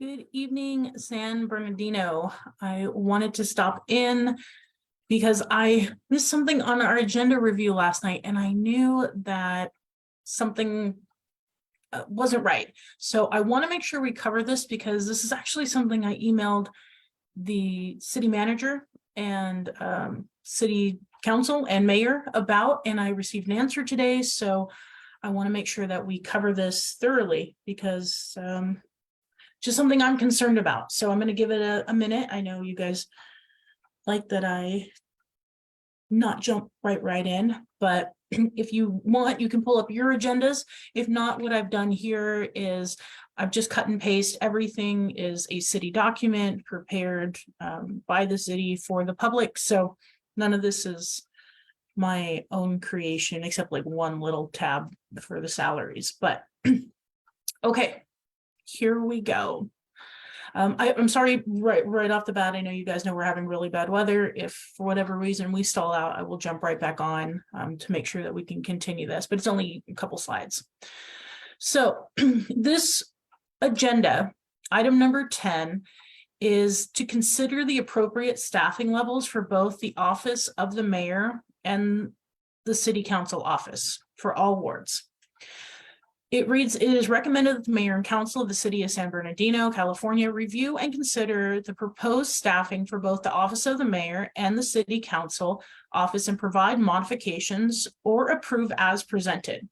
Good evening, San Bernardino. I wanted to stop in because I missed something on our agenda review last night, and I knew that something wasn't right. So I want to make sure we cover this because this is actually something I emailed the city manager and city council and mayor about, and I received an answer today. So I want to make sure that we cover this thoroughly because just something I'm concerned about. So I'm going to give it a minute. I know you guys like that I not jump right in, but if you want, you can pull up your agendas. If not, what I've done here is I've just cut and paste. Everything is a city document prepared by the city for the public. So none of this is my own creation, except like one little tab for the salaries. But okay, here we go. I'm sorry, right off the bat, I know you guys know we're having really bad weather. If for whatever reason we stall out, I will jump right back on to make sure that we can continue this, but it's only a couple slides. So this agenda, item number 10, is to consider the appropriate staffing levels for both the office of the mayor and the city council office for all wards. It reads, it is recommended that the mayor and council of the city of San Bernardino, California, review and consider the proposed staffing for both the office of the mayor and the city council office and provide modifications or approve as presented.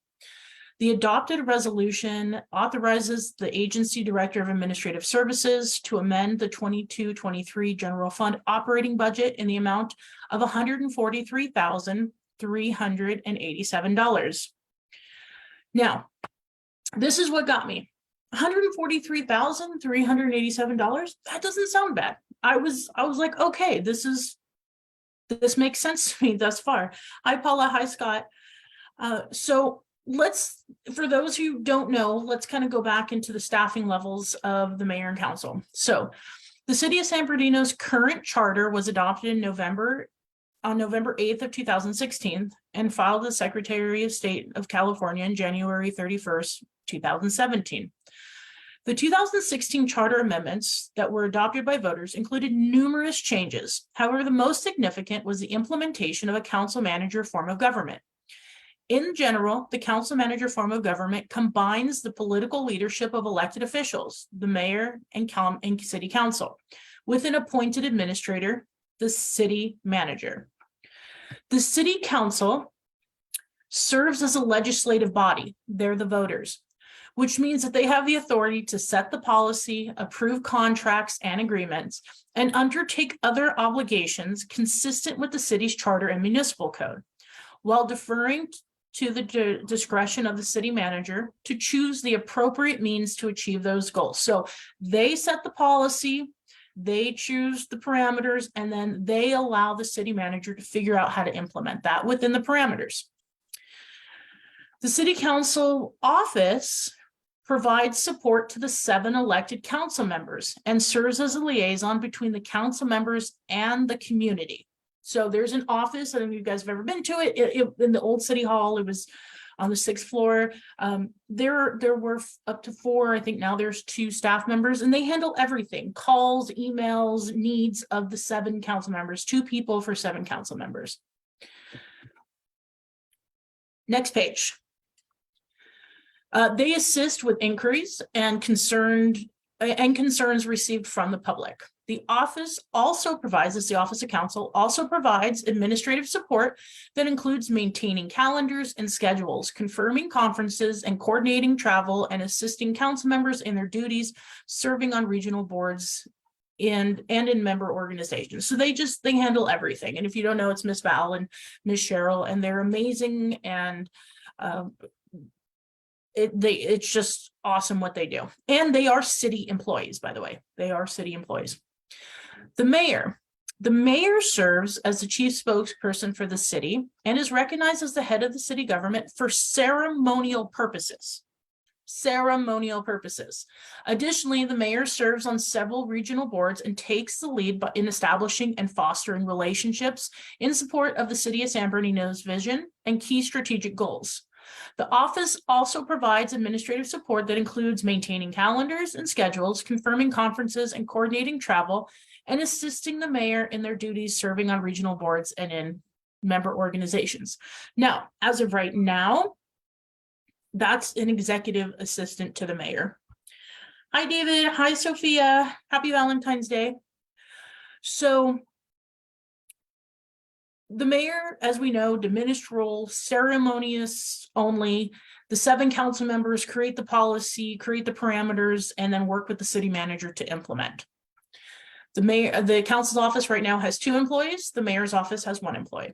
The adopted resolution authorizes the agency director of administrative services to amend the 22-23 general fund operating budget in the amount of $143,387. Now, this is what got me. $143,387. That doesn't sound bad. I was like, okay, this makes sense to me thus far. Hi, Paula. Hi, Scott. So let's, for those who don't know, let's kind of go back into the staffing levels of the mayor and council. So the city of San Bernardino's current charter was adopted in on November 8th of 2016 and filed with the Secretary of State of California on January 31st, 2017. The 2016 charter amendments that were adopted by voters included numerous changes. However, the most significant was the implementation of a council manager form of government. In general, the council manager form of government combines the political leadership of elected officials, the mayor and city council, with an appointed administrator, the city manager. The city council serves as a legislative body. They're the voters, which means that they have the authority to set the policy, approve contracts and agreements, and undertake other obligations consistent with the city's charter and municipal code, while deferring to the discretion of the city manager to choose the appropriate means to achieve those goals. So they set the policy, they choose the parameters, and then they allow the city manager to figure out how to implement that within the parameters. The city council office provides support to the 7 elected council members and serves as a liaison between the council members and the community. So there's an office, I don't know if you guys have ever been to it, in the old city hall. It was on the 6th floor. There were up to 4, I think now there's 2 staff members, and they handle everything, calls, emails, needs of the 7 council members, 2 people for 7 council members. Next page. They assist with inquiries and concerns received from the public. The office also provides, as the Office of Council, also provides administrative support that includes maintaining calendars and schedules, confirming conferences and coordinating travel, and assisting council members in their duties, serving on regional boards and in member organizations. So they handle everything. And if you don't know, it's Miss Val and Miss Cheryl, and they're amazing, and it's just awesome what they do. And they are city employees, by the way. They are city employees. The mayor serves as the chief spokesperson for the city and is recognized as the head of the city government for ceremonial purposes. Additionally, the mayor serves on several regional boards and takes the lead in establishing and fostering relationships in support of the city of San Bernardino's vision and key strategic goals. The office also provides administrative support that includes maintaining calendars and schedules, confirming conferences and coordinating travel, and assisting the mayor in their duties serving on regional boards and in member organizations. Now, as of right now, that's an executive assistant to the mayor. Hi, David. Hi, Sophia. Happy Valentine's Day. So the mayor, as we know, diminished role, ceremonious only. The 7 council members create the policy, create the parameters, and then work with the city manager to implement. The council's office right now has 2 employees. The mayor's office has 1 employee.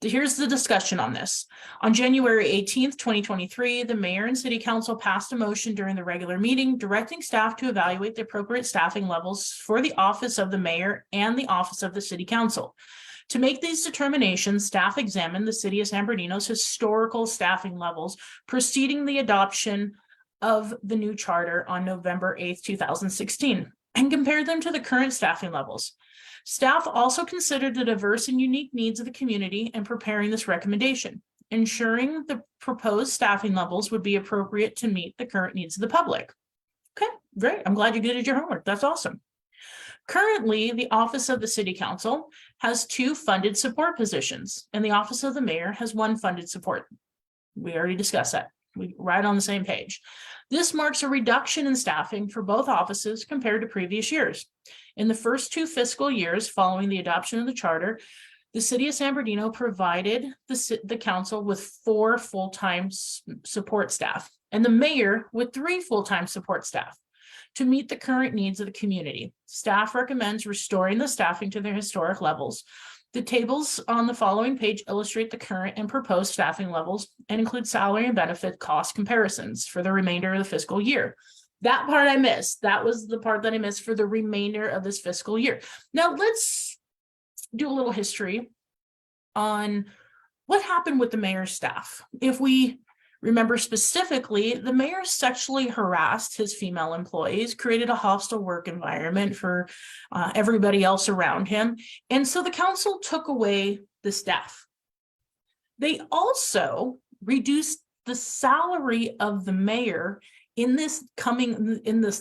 Here's the discussion on this. On January 18th, 2023, the mayor and city council passed a motion during the regular meeting directing staff to evaluate the appropriate staffing levels for the office of the mayor and the office of the city council. To make these determinations, staff examined the city of San Bernardino's historical staffing levels preceding the adoption of the new charter on November 8th, 2016, and compared them to the current staffing levels. Staff also considered the diverse and unique needs of the community in preparing this recommendation, ensuring the proposed staffing levels would be appropriate to meet the current needs of the public. Okay, great. I'm glad you did your homework. That's awesome. Currently, the office of the city council has 2 funded support positions, and the office of the mayor has 1 funded support. We already discussed that. We're right on the same page. This marks a reduction in staffing for both offices compared to previous years. In the first 2 fiscal years following the adoption of the charter, the city of San Bernardino provided the council with 4 full-time support staff and the mayor with 3 full-time support staff. To meet the current needs of the community, staff recommends restoring the staffing to their historic levels. The tables on the following page illustrate the current and proposed staffing levels and include salary and benefit cost comparisons for the remainder of the fiscal year. That part I missed. That was the part that I missed for the remainder of this fiscal year. Now let's do a little history on what happened with the mayor's staff. If we remember specifically, the mayor sexually harassed his female employees, created a hostile work environment for everybody else around him. And so the council took away the staff. They also reduced the salary of the mayor in this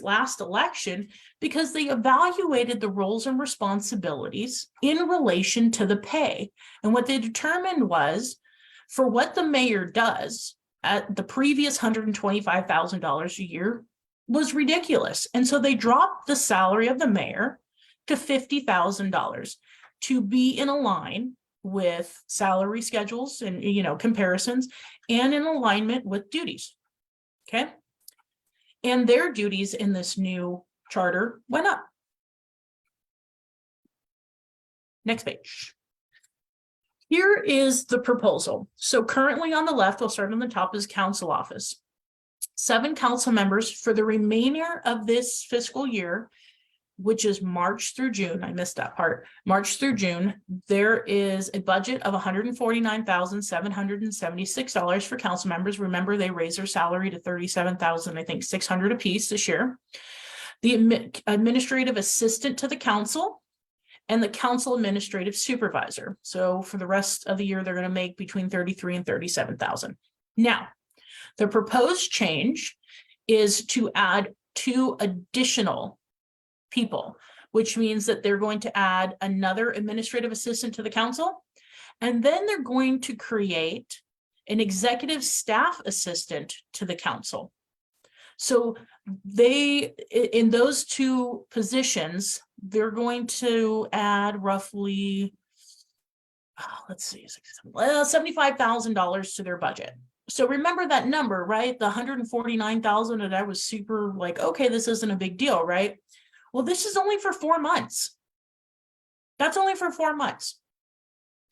last election because they evaluated the roles and responsibilities in relation to the pay. And what they determined was, for what the mayor does at the previous $125,000 a year was ridiculous. And so they dropped the salary of the mayor to $50,000 to be in a line with salary schedules and, comparisons and in alignment with duties. Okay. And their duties in this new charter went up. Next page. Here is the proposal. So currently on the left, we'll start on the top, is council office. 7 council members for the remainder of this fiscal year, which is March through June. I missed that part. March through June, there is a budget of $149,776 for council members. Remember, they raised their salary to $37,600 apiece this year. The administrative assistant to the council and the council administrative supervisor. So for the rest of the year, they're going to make between $33,000 and $37,000. Now, the proposed change is to add 2 additional people, which means that they're going to add another administrative assistant to the council, and then they're going to create an executive staff assistant to the council. So they, in those 2 positions, they're going to add roughly, $75,000 to their budget. So remember that number, right? The 149,000 that I was super like, okay, this isn't a big deal, right? Well, this is only for 4 months. That's only for 4 months.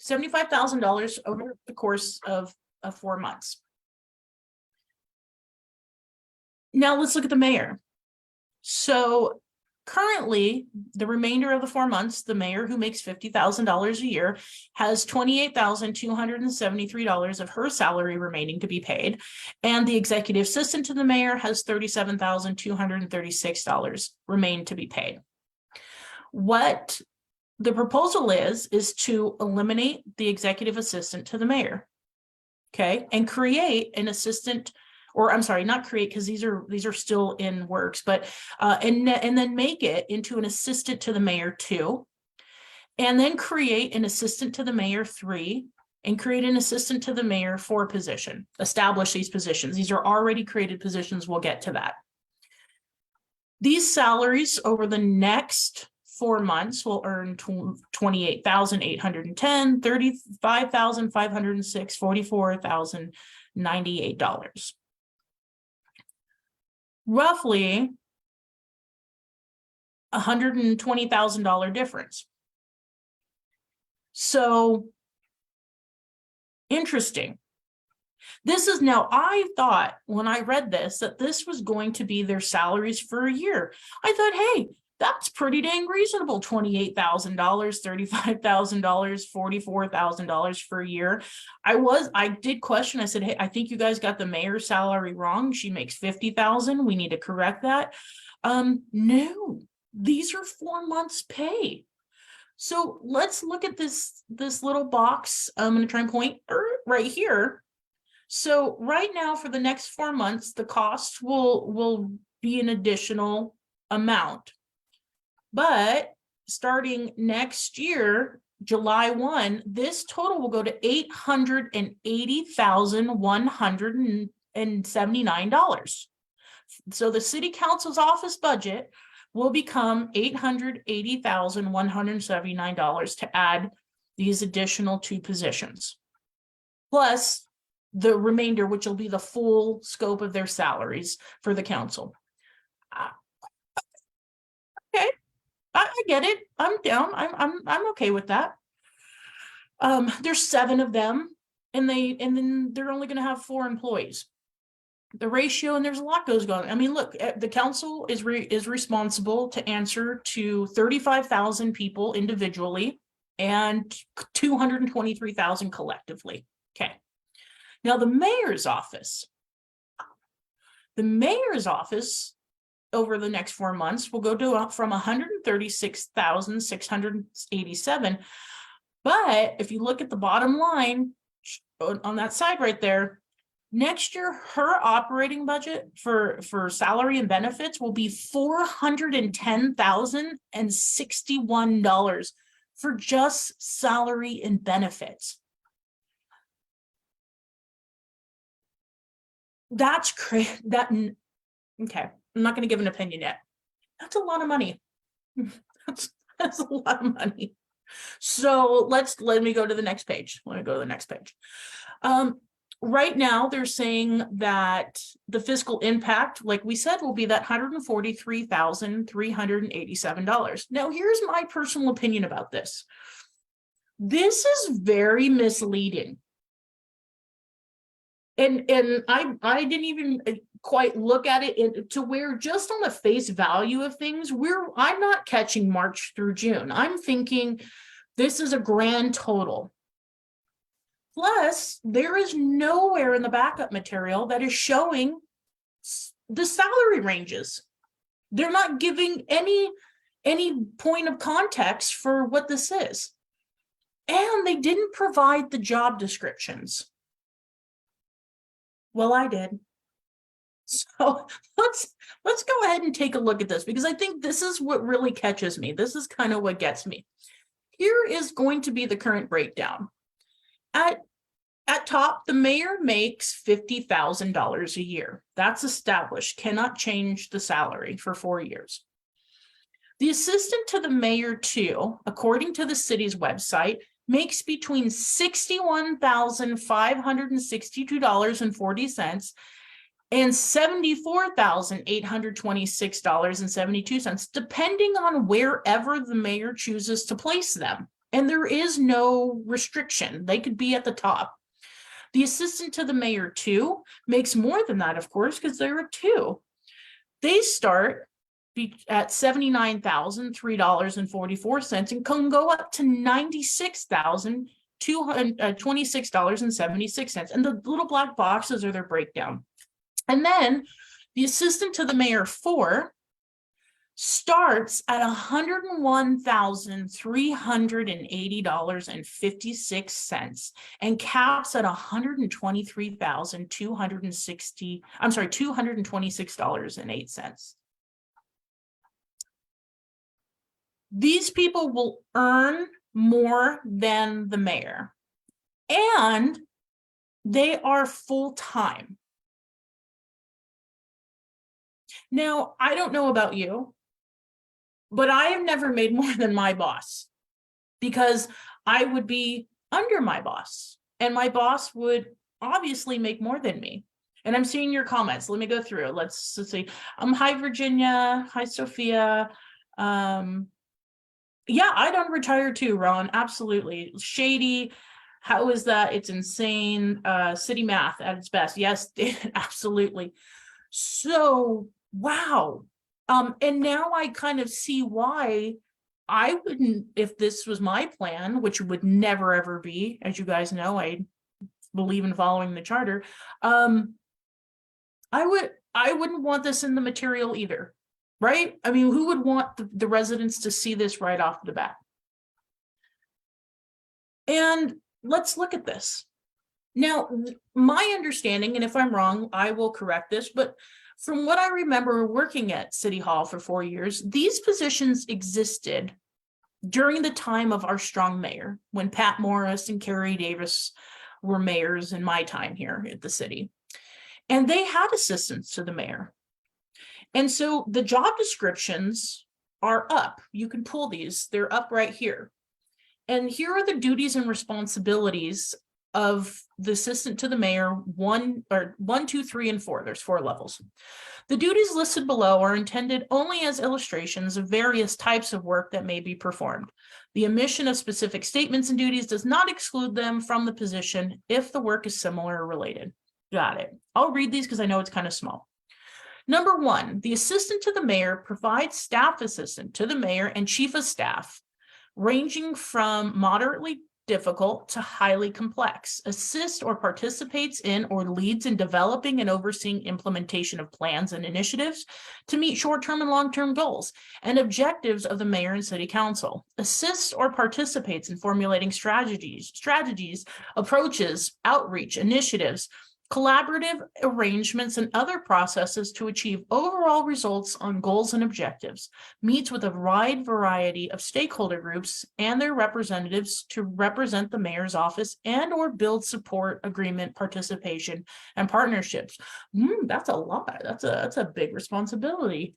$75,000 over the course of 4 months. Now let's look at the mayor. So currently, the remainder of the 4 months, the mayor, who makes $50,000 a year, has $28,273 of her salary remaining to be paid. And the executive assistant to the mayor has $37,236 remain to be paid. What the proposal is to eliminate the executive assistant to the mayor. okay, and create an assistant, or I'm sorry, not create, because these are still in works, but and then make it into an assistant to the mayor 2, and then create an assistant to the mayor 3, and create an assistant to the mayor 4 position. Establish these positions. These are already created positions. We'll get to that. These salaries over the next 4 months will earn $28,810, $35,506, $44,098. Roughly $120,000 difference. So interesting. This is now, I thought when I read this that this was going to be their salaries for a year. I thought, hey, that's pretty dang reasonable. $28,000, $35,000, $44,000 for a year. I did question. I said, hey, I think you guys got the mayor's salary wrong. She makes $50,000. We need to correct that. No, these are 4 months' pay. So let's look at this little box. I'm going to try and point right here. So right now for the next 4 months, the cost will be an additional amount. But starting next year, July 1, this total will go to $880,179. So the city council's office budget will become $880,179 to add these additional 2 positions, plus the remainder, which will be the full scope of their salaries for the council. Okay, I get it. I'm down. I'm okay with that. There's 7 of them, and then they're only going to have 4 employees. The ratio, and there's a lot goes on. I mean, look, the council is responsible to answer to 35,000 people individually and 223,000 collectively. Okay. Now the mayor's office over the next 4 months will go to from 136,687. But if you look at the bottom line on that side right there, next year, her operating budget for salary and benefits will be $410,061 for just salary and benefits. That's crazy. Okay, I'm not going to give an opinion yet. That's a lot of money. That's a lot of money. So let me go to the next page. Let me go to the next page. Right now, they're saying that the fiscal impact, like we said, will be that $143,387. Now, here's my personal opinion about this. This is very misleading. And I didn't even quite look at it to where just on the face value of things, I'm not catching March through June. I'm thinking this is a grand total. Plus, there is nowhere in the backup material that is showing the salary ranges. They're not giving any point of context for what this is. And they didn't provide the job descriptions. Well, I did. So let's go ahead and take a look at this, because I think this is what really catches me. This is kind of what gets me. Here is going to be the current breakdown. At top, the mayor makes $50,000 a year. That's established, cannot change the salary for 4 years. The assistant to the mayor 2, according to the city's website, makes between $61,562.40 and $74,826.72, depending on wherever the mayor chooses to place them. And there is no restriction. They could be at the top. The assistant to the mayor 2 makes more than that, of course, because there are 2. They start at $79,003.44 and can go up to $96,226.76. And the little black boxes are their breakdown. And then the assistant to the mayor 4 starts at $101,380.56 and caps at $226.08. These people will earn more than the mayor, and they are full-time. Now, I don't know about you, but I have never made more than my boss, because I would be under my boss, and my boss would obviously make more than me. And I'm seeing your comments. Let me go through. Let's see. Hi, Virginia. Hi, Sophia. Yeah, I'd unretire too, Ron. Absolutely. Shady. How is that? It's insane. City math at its best. Yes, absolutely. So, wow. And now I kind of see why I wouldn't, if this was my plan, which would never ever be, as you guys know, I believe in following the charter. I wouldn't want this in the material either. Right? I mean, who would want the residents to see this right off the bat? And let's look at this. Now, my understanding, and if I'm wrong, I will correct this, but from what I remember working at City Hall for 4 years, these positions existed during the time of our strong mayor, when Pat Morris and Carrie Davis were mayors in my time here at the city. And they had assistants to the mayor. And so the job descriptions are up. You can pull these, they're up right here. And here are the duties and responsibilities of the assistant to the mayor, 1, 2, 3, and 4. There's 4 levels. The duties listed below are intended only as illustrations of various types of work that may be performed. The omission of specific statements and duties does not exclude them from the position if the work is similar or related. Got it. I'll read these because I know it's kind of small. Number 1, the assistant to the mayor provides staff assistant to the mayor and chief of staff, ranging from moderately difficult to highly complex, assists or participates in or leads in developing and overseeing implementation of plans and initiatives to meet short-term and long-term goals and objectives of the mayor and city council, assists or participates in formulating strategies, approaches, outreach, initiatives, collaborative arrangements, and other processes to achieve overall results on goals and objectives, meets with a wide variety of stakeholder groups and their representatives to represent the mayor's office and or build support, agreement, participation, and partnerships. That's a lot. That's a big responsibility.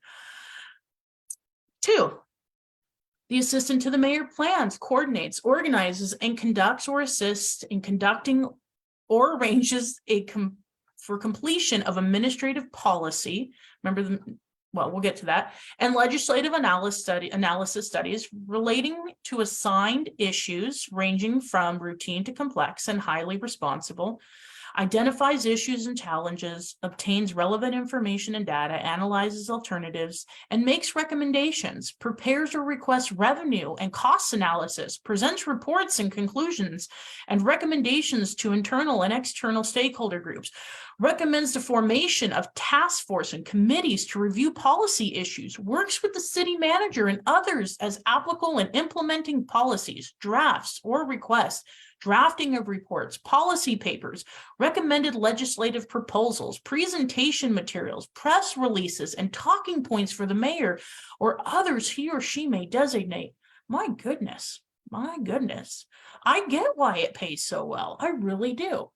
2, the assistant to the mayor plans, coordinates, organizes, and conducts or assists in conducting or arranges for completion of administrative policy. Remember, we'll get to that, and legislative analysis studies relating to assigned issues ranging from routine to complex and highly responsible, identifies issues and challenges, obtains relevant information and data, analyzes alternatives, and makes recommendations, prepares or requests revenue and cost analysis, presents reports and conclusions and recommendations to internal and external stakeholder groups, recommends the formation of task force and committees to review policy issues, works with the city manager and others as applicable in implementing policies, drafts or requests, drafting of reports, policy papers, recommended legislative proposals, presentation materials, press releases, and talking points for the mayor or others he or she may designate. My goodness. I get why it pays so well. I really do.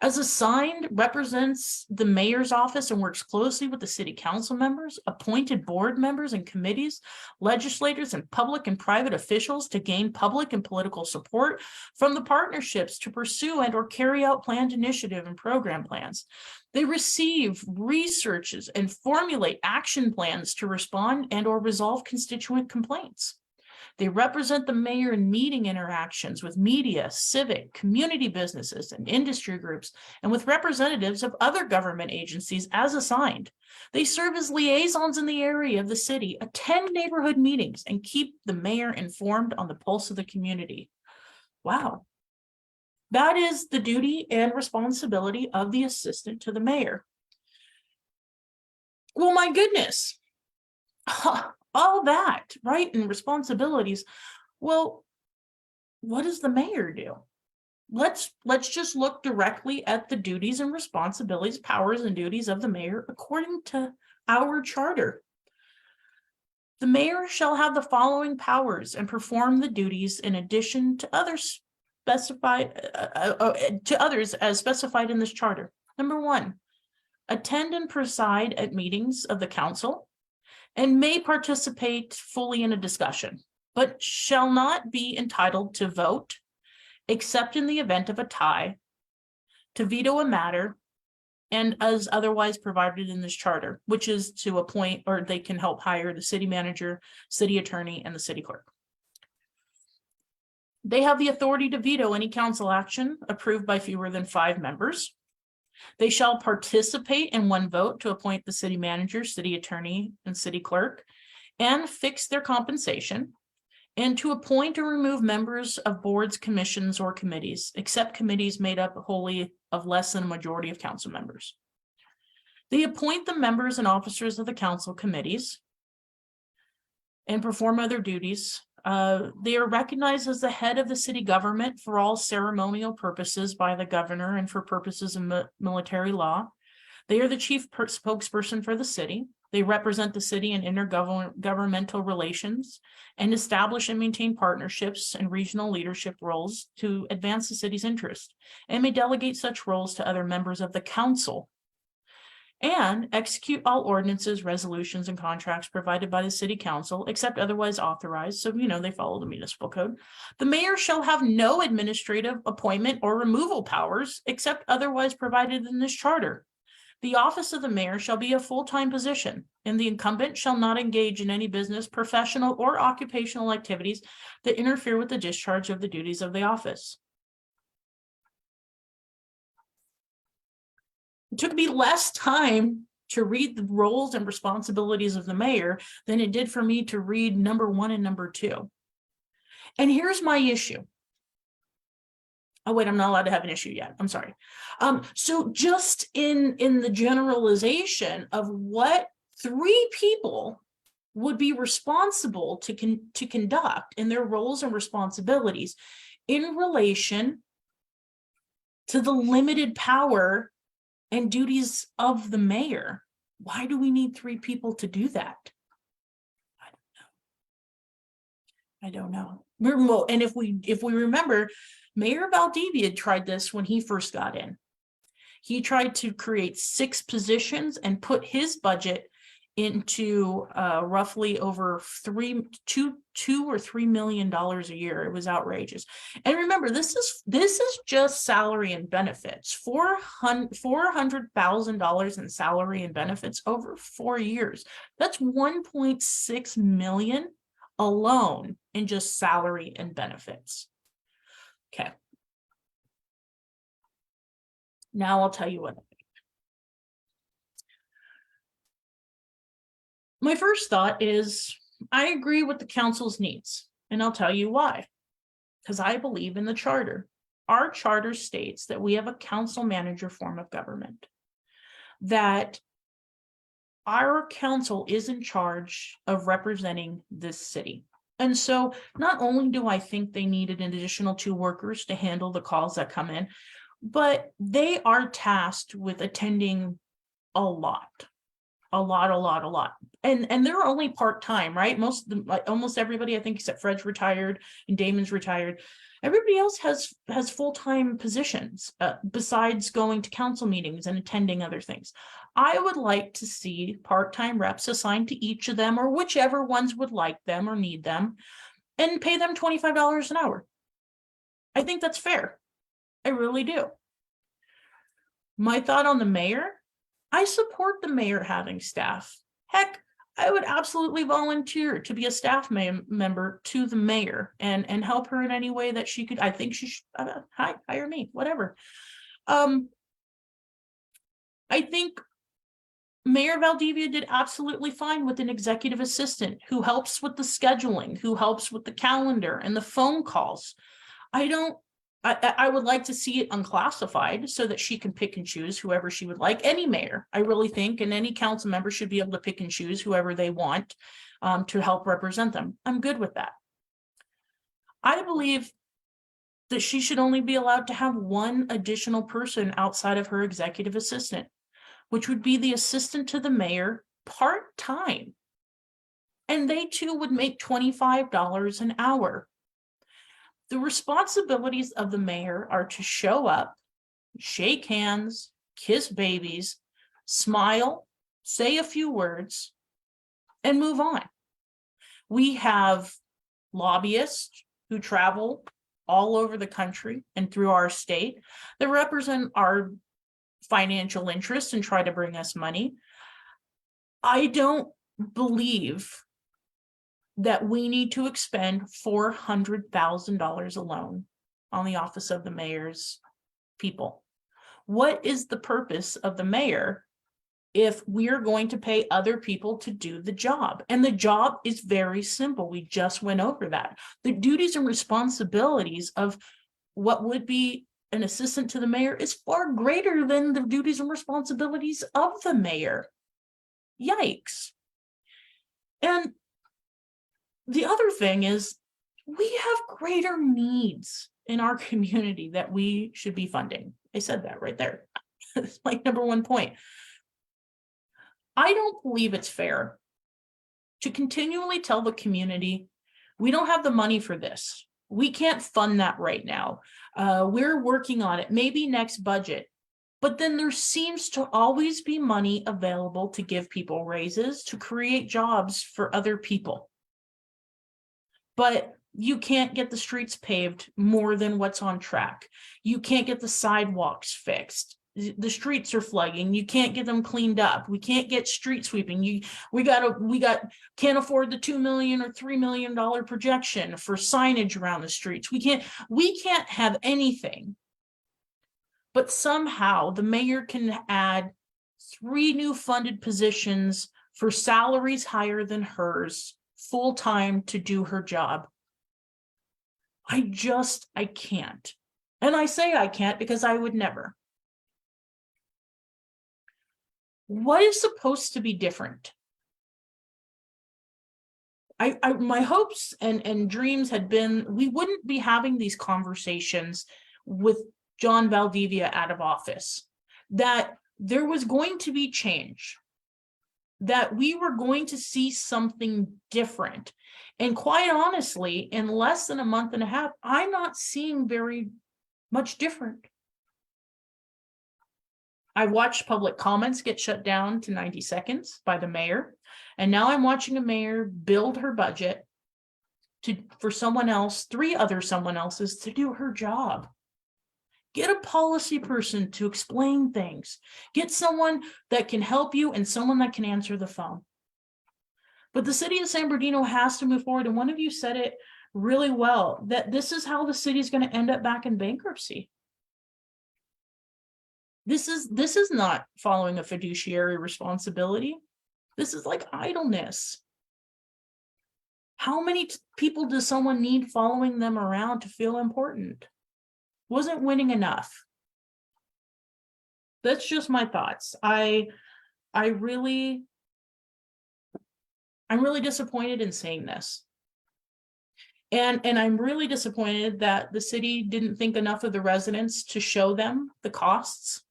As assigned, represents the mayor's office and works closely with the city council members, appointed board members and committees, legislators, and public and private officials to gain public and political support from the partnerships to pursue and or carry out planned initiative and program plans. They receive researches and formulate action plans to respond and or resolve constituent complaints. They represent the mayor in meeting interactions with media, civic, community businesses, and industry groups, and with representatives of other government agencies as assigned. They serve as liaisons in the area of the city, attend neighborhood meetings, and keep the mayor informed on the pulse of the community. Wow. That is the duty and responsibility of the assistant to the mayor. Well, my goodness. all that, right? And responsibilities. Well, what does the mayor do? Let's just look directly at the duties and responsibilities, powers and duties of the mayor according to our charter. The mayor shall have the following powers and perform the duties in addition to others specified to others as specified in this charter. Number one, attend and preside at meetings of the council and may participate fully in a discussion, but shall not be entitled to vote except in the event of a tie, to veto a matter, and as otherwise provided in this charter, which is to appoint, or they can help hire the city manager, city attorney, and the city clerk. They have the authority to veto any council action approved by fewer than 5 members. They shall participate in one vote to appoint the city manager, city attorney, and city clerk, and fix their compensation, and to appoint or remove members of boards, commissions, or committees, except committees made up wholly of less than a majority of council members. They appoint the members and officers of the council committees and perform other duties. They are recognized as the head of the city government for all ceremonial purposes by the governor and for purposes of military law. They are the chief spokesperson for the city. They represent the city in intergovernmental relations and establish and maintain partnerships and regional leadership roles to advance the city's interest, and may delegate such roles to other members of the council, and execute all ordinances, resolutions, and contracts provided by the city council, except otherwise authorized. So, they follow the municipal code. The mayor shall have no administrative appointment or removal powers, except otherwise provided in this charter. The office of the mayor shall be a full-time position, and the incumbent shall not engage in any business, professional, or occupational activities that interfere with the discharge of the duties of the office. It took me less time to read the roles and responsibilities of the mayor than it did for me to read number 1 and number 2. And here's my issue. Oh, wait, I'm not allowed to have an issue yet. I'm sorry. So just in the generalization of what 3 people would be responsible to conduct in their roles and responsibilities in relation to the limited power and duties of the mayor. Why do we need 3 people to do that? I don't know. And if we remember, Mayor Valdivia tried this when he first got in. He tried to create 6 positions and put his budget into roughly over $2 or $3 million a year. It was outrageous. And remember, this is just salary and benefits. $400,000 in salary and benefits over 4 years. That's $1.6 million alone in just salary and benefits. Okay. Now I'll tell you what I think. My first thought is I agree with the council's needs, and I'll tell you why. Because I believe in the charter. Our charter states that we have a council manager form of government, that our council is in charge of representing this city. And so not only do I think they needed an additional 2 workers to handle the calls that come in, but they are tasked with attending a lot. And they're only part-time, right? Almost everybody, I think, except Fred's retired and Damon's retired. Everybody else has full-time positions besides going to council meetings and attending other things. I would like to see part-time reps assigned to each of them, or whichever ones would like them or need them, and pay them $25 an hour. I think that's fair. I really do. My thought on the mayor, I support the mayor having staff. Heck, I would absolutely volunteer to be a staff member to the mayor and help her in any way that she could. I think she should hire me, whatever. I think Mayor Valdivia did absolutely fine with an executive assistant who helps with the scheduling, who helps with the calendar and the phone calls. I don't I would like to see it unclassified so that she can pick and choose whoever she would like. Any mayor, I really think, and any council member should be able to pick and choose whoever they want to help represent them. I'm good with that. I believe that she should only be allowed to have one additional person outside of her executive assistant, which would be the assistant to the mayor part-time. And they too would make $25 an hour. The responsibilities of the mayor are to show up, shake hands, kiss babies, smile, say a few words, and move on. We have lobbyists who travel all over the country and through our state that represent our financial interests and try to bring us money. I don't believe that we need to expend $400,000 alone on the office of the mayor's people. What is the purpose of the mayor if we're going to pay other people to do the job? And the job is very simple. We just went over that. The duties and responsibilities of what would be an assistant to the mayor is far greater than the duties and responsibilities of the mayor. Yikes. And the other thing is, we have greater needs in our community that we should be funding. I said that right there. That's my number one point. I don't believe it's fair to continually tell the community, we don't have the money for this. We can't fund that right now. We're working on it, maybe next budget. But then there seems to always be money available to give people raises, to create jobs for other people. But you can't get the streets paved more than what's on track. You can't get the sidewalks fixed. The streets are flagging. You can't get them cleaned up. We can't get street sweeping. We can't afford the $2 million or $3 million projection for signage around the streets. We can't have anything. But somehow the mayor can add 3 new funded positions for salaries higher than hers, full-time, to do her job. I can't. And I say I can't because I would never. What is supposed to be different? My hopes and dreams had been, we wouldn't be having these conversations with John Valdivia out of office, that there was going to be change, that we were going to see something different. And quite honestly, in less than a month and a half, I'm not seeing very much different. I watched public comments get shut down to 90 seconds by the mayor. And now I'm watching a mayor build her budget for someone else, 3 other someone else's, to do her job. Get a policy person to explain things. Get someone that can help you and someone that can answer the phone. But the city of San Bernardino has to move forward. And one of you said it really well, that this is how the city is going to end up back in bankruptcy. This is not following a fiduciary responsibility. This is like idleness. How many people does someone need following them around to feel important? Wasn't winning enough. That's just my thoughts. I'm really disappointed in saying this. And I'm really disappointed that the city didn't think enough of the residents to show them the costs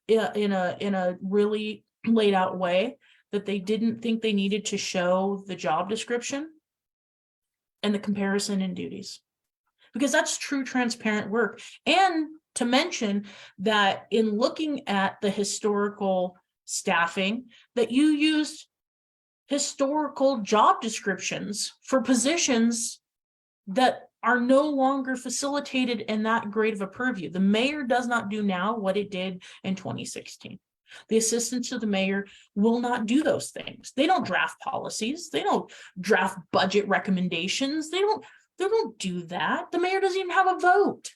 in a really laid out way, that they didn't think they needed to show the job description and the comparison in duties, because that's true transparent work. And to mention that in looking at the historical staffing, that you used historical job descriptions for positions that are no longer facilitated in that great of a purview. The mayor does not do now what it did in 2016. The assistants to the mayor will not do those things. They don't draft policies. They don't draft budget recommendations. They don't do that. The mayor doesn't even have a vote.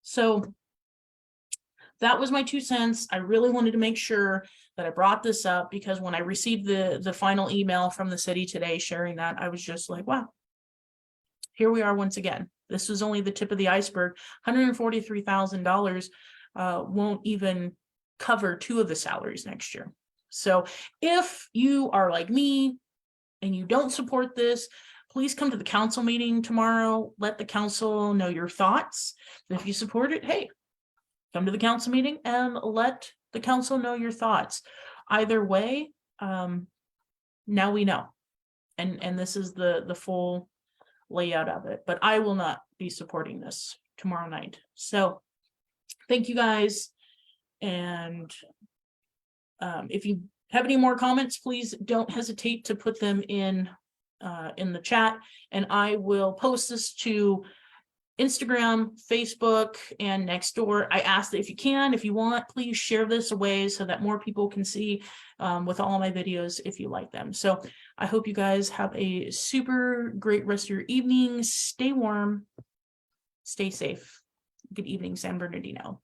So that was my 2 cents. I really wanted to make sure that I brought this up, because when I received the final email from the city today sharing that, I was just like, wow, here we are once again. This was only the tip of the iceberg. $143,000 won't even cover 2 of the salaries next year. So if you are like me and you don't support this, please come to the council meeting tomorrow. Let the council know your thoughts. If you support it, hey, come to the council meeting and let the council know your thoughts. Either way, now we know. And this is the full layout of it, but I will not be supporting this tomorrow night. So thank you guys. And if you have any more comments, please don't hesitate to put them in the chat, and I will post this to Instagram, Facebook, and Nextdoor. I ask that if you want, please share this away so that more people can see with all my videos if you like them. So I hope you guys have a super great rest of your evening. Stay warm, stay safe. Good evening, San Bernardino.